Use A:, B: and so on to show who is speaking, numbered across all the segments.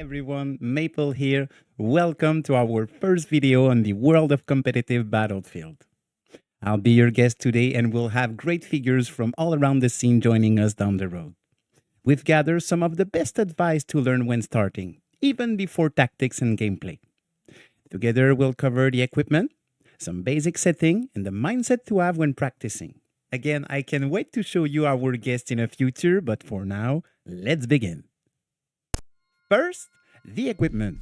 A: everyone, Maple here. Welcome to our first video on the world of competitive Battlefield. I'll be your guest today and we'll have great figures from all around the scene joining us down the road. We've gathered some of the best advice to learn when starting, even before tactics and gameplay. Together we'll cover the equipment, some basic setting, and the mindset to have when practicing. Again, I can't wait to show you our guest in the future, but for now, let's begin. First, the equipment.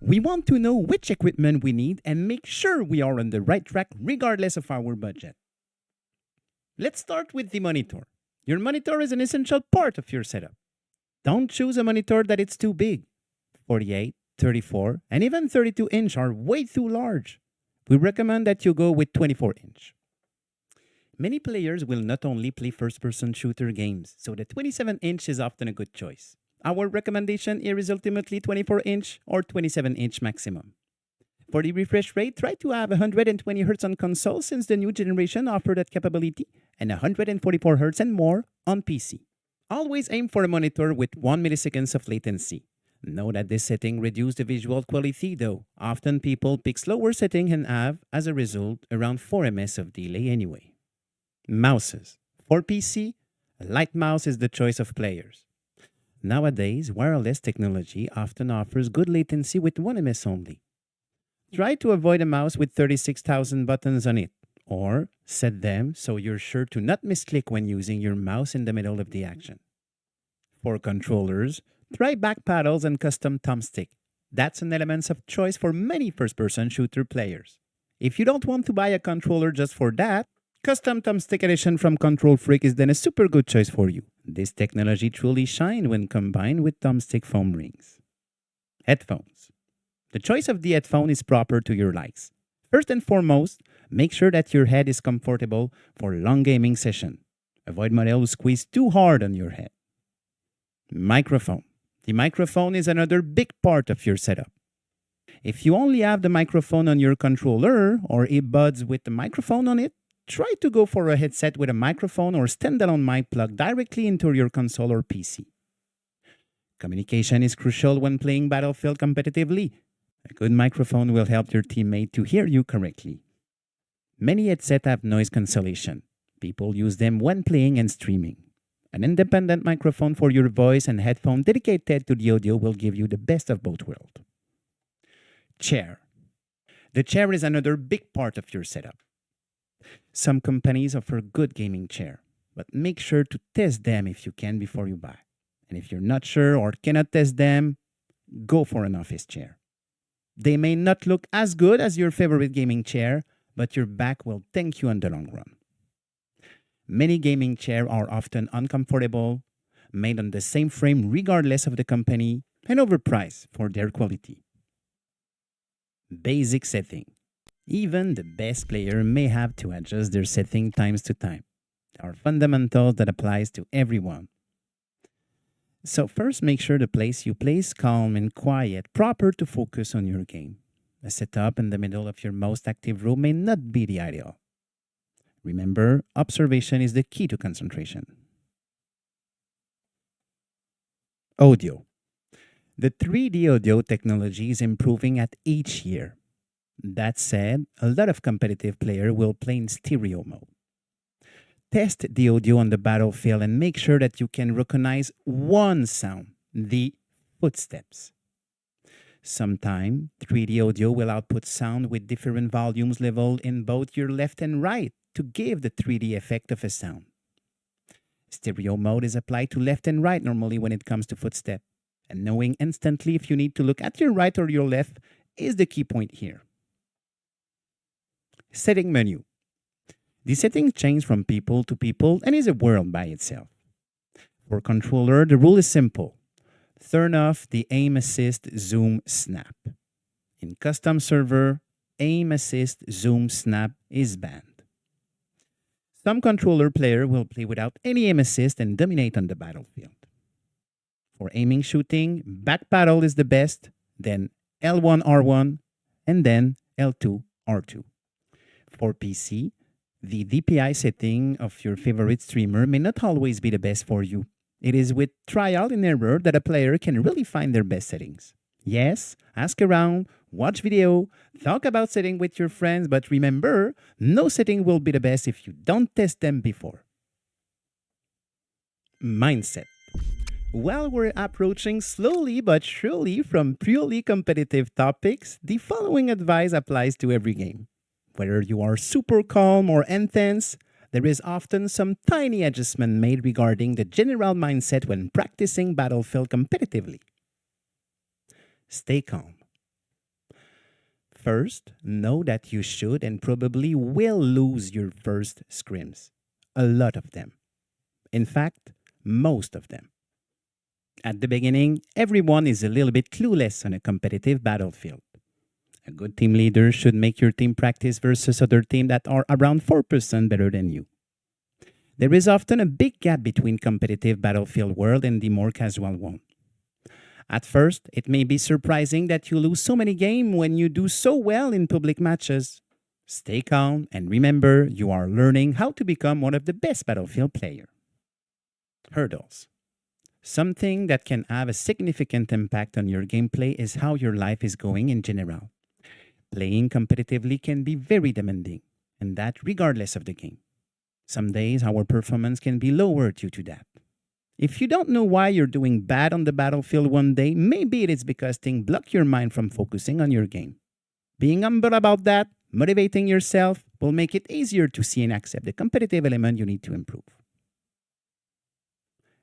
A: We want to know which equipment we need and make sure we are on the right track regardless of our budget. Let's start with the monitor. Your monitor is an essential part of your setup. Don't choose a monitor that it's too big. 48, 34, and even 32-inch are way too large. We recommend that you go with 24-inch. Many players will not only play first-person shooter games, so the 27-inch is often a good choice. Our recommendation here is ultimately 24-inch or 27-inch maximum. For the refresh rate, try to have 120 Hz on console since the new generation offer that capability, and 144 Hz and more on PC. Always aim for a monitor with 1 millisecond of latency. Know that this setting reduces the visual quality though. Often people pick slower setting and have, as a result, around 4 ms of delay anyway. Mouses. For PC, a light mouse is the choice of players. Nowadays, wireless technology often offers good latency with 1 ms only. Try to avoid a mouse with 36,000 buttons on it, or set them so you're sure to not misclick when using your mouse in the middle of the action. For controllers, try back paddles and custom thumbstick. That's an element of choice for many first-person shooter players. If you don't want to buy a controller just for that, custom thumbstick edition from Control Freak is then a super good choice for you. This technology truly shines when combined with thumbstick foam rings. Headphones. The choice of the headphone is proper to your likes. First and foremost, make sure that your head is comfortable for a long gaming session. Avoid models who squeeze too hard on your head. Microphone. The microphone is another big part of your setup. If you only have the microphone on your controller or earbuds with the microphone on it, try to go for a headset with a microphone or standalone mic plugged directly into your console or PC. Communication is crucial when playing Battlefield competitively. A good microphone will help your teammate to hear you correctly. Many headsets have noise cancellation. People use them when playing and streaming. An independent microphone for your voice and headphone dedicated to the audio will give you the best of both worlds. Chair. The chair is another big part of your setup. Some companies offer good gaming chair, but make sure to test them if you can before you buy. And if you're not sure or cannot test them, go for an office chair. They may not look as good as your favorite gaming chair, but your back will thank you in the long run. Many gaming chairs are often uncomfortable, made on the same frame regardless of the company, and overpriced for their quality. Basic setting. Even the best player may have to adjust their setting times to time. There are fundamentals that applies to everyone. So first, make sure the place you play is calm and quiet, proper to focus on your game. A setup in the middle of your most active room may not be the ideal. Remember, observation is the key to concentration. Audio. The 3D audio technology is improving at each year. That said, a lot of competitive players will play in stereo mode. Test the audio on the battlefield and make sure that you can recognize one sound, the footsteps. Sometimes 3D audio will output sound with different volumes leveled in both your left and right to give the 3D effect of a sound. Stereo mode is applied to left and right normally when it comes to footstep, and knowing instantly if you need to look at your right or your left is the key point here. Setting menu. The settings change from people to people and is a world by itself. For controller, the rule is simple. Turn off the aim assist zoom snap. In custom server, aim assist zoom snap is banned. Some controller player will play without any aim assist and dominate on the battlefield. For aiming shooting, back paddle is the best, then L1 R1, and then L2 R2. For PC, the DPI setting of your favorite streamer may not always be the best for you. It is with trial and error that a player can really find their best settings. Yes, ask around, watch video, talk about setting with your friends, but remember, no setting will be the best if you don't test them before. Mindset. While we're approaching slowly but surely from purely competitive topics, the following advice applies to every game. Whether you are super calm or intense, there is often some tiny adjustment made regarding the general mindset when practicing Battlefield competitively. Stay calm. First, know that you should and probably will lose your first scrims. A lot of them. In fact, most of them. At the beginning, everyone is a little bit clueless on a competitive battlefield. A good team leader should make your team practice versus other teams that are around 4% better than you. There is often a big gap between competitive battlefield world and the more casual one. At first, it may be surprising that you lose so many games when you do so well in public matches. Stay calm and remember you are learning how to become one of the best battlefield players. Hurdles. Something that can have a significant impact on your gameplay is how your life is going in general. Playing competitively can be very demanding, and that regardless of the game. Some days our performance can be lower due to that. If you don't know why you're doing bad on the battlefield one day, maybe it is because things block your mind from focusing on your game. Being humble about that, motivating yourself, will make it easier to see and accept the competitive element you need to improve.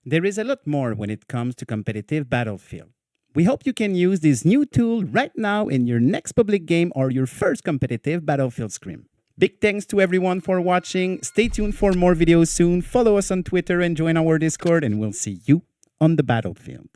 A: There is a lot more when it comes to competitive battlefield. We hope you can use this new tool right now in your next public game or your first competitive battlefield scrim. Big thanks to everyone for watching. Stay tuned for more videos soon. Follow us on Twitter and join our Discord, and we'll see you on the battlefield.